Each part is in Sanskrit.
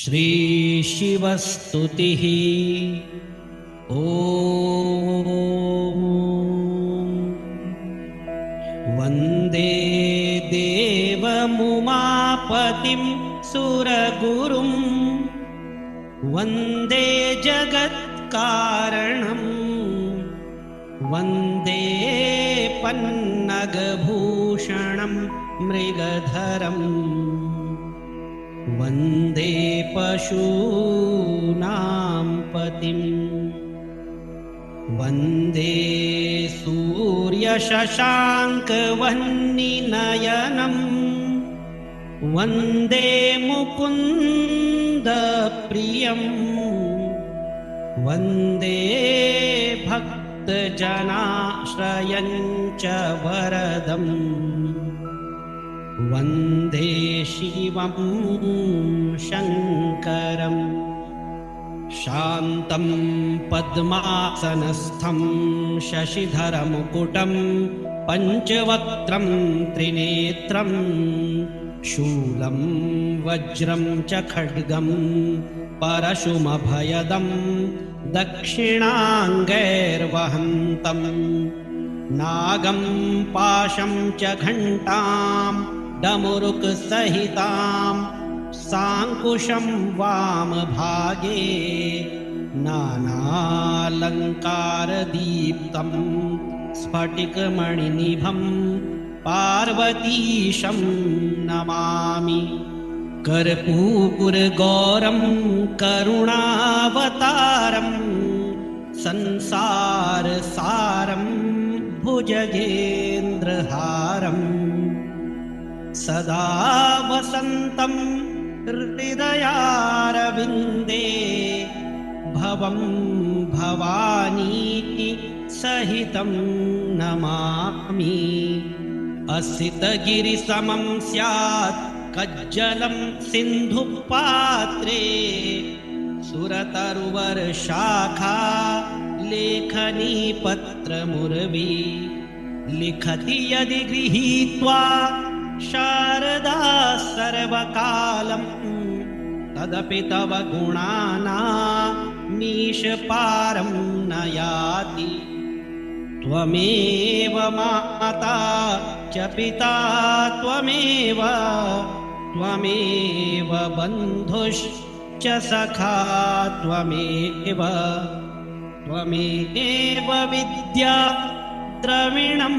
श्री शिवस्तुतिः। ॐ वन्दे देवमुमापतिं सुरगुरुं वन्दे जगत्कारणं वन्दे पन्नगभूषणं मृगधरम् वन्दे पशूनां पतिं वन्दे सूर्यशशाङ्कवह्निनयनं वन्दे मुकुन्दप्रियं वन्दे भक्तजनाश्रयं च वरदम् वन्दे शिवं शङ्करं शान्तं पद्मासनस्थं शशिधरमुकुटं पञ्चवक्त्रं त्रिनेत्रं शूलं वज्रं च खड्गं परशुमभयदं दक्षिणाङ्गैर्वहन्तं नागं पाशं च घण्टां डमरुकसहितां साङ्कुशं वामभागे नानालङ्कारदीप्तं स्फटिकमणिनिभं पार्वतीशं नमामि। कर्पूरगौरं करुणावतारं संसारसारं भुजगेन्द्रहारम् सदा वसन्तं हृदयारविन्दे भवं भवानी सहितं नमामि। असितगिरिसमं स्यात् कज्जलं सिन्धुपात्रे सुरतरुवरशाखा लेखनी पत्रमुर्वी लिखति यदि गृहीत्वा शारदा सर्वकालं तदपि तव गुणानामीशपारं न याति। त्वमेव माता च पिता त्वमेव बन्धुश्च सखा त्वमेव विद्या द्रविणं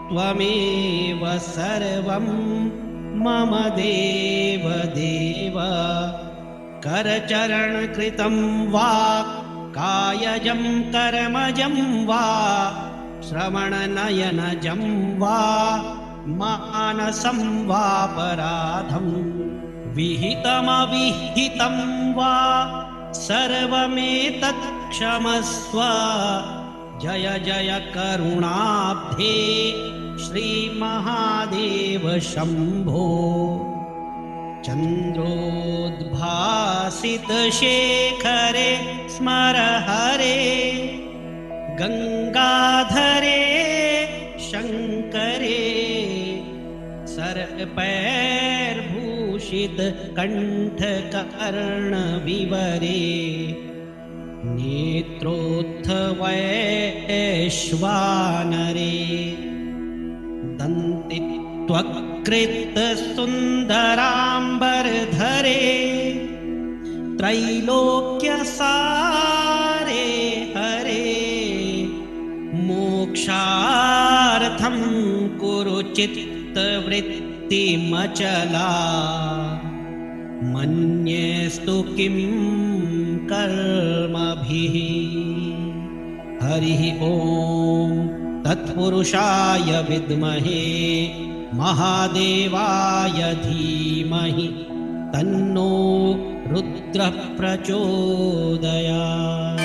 त्वमेव सर्वं मम देव देव। करचरणकृतं वा कायजं कर्मजं वा श्रवणनयनजं वा मानसं वापराधं विहितमविहितं वा सर्वमेतत् क्षमस्व। जय जय करुणाब्धे श्रीमहादेव शम्भो। चन्द्रोद्भासितशेखरे स्मर हरे गङ्गाधरे शङ्करे सर्पैर्भूषित कण्ठकर्णविवरे नेत्रोत्थवैश्वानरे दन्तित्वकृतसुन्दराम्बरधरे त्रैलोक्यसारे हरे मोक्षार्थं कुरु चित्तवृत्तिमचला मन्येस्तु किं कर्मभिः। हरिः ॐ तत्पुरुषाय विद्महे महादेवाय धीमहि तन्नो रुद्रः प्रचोदयात्।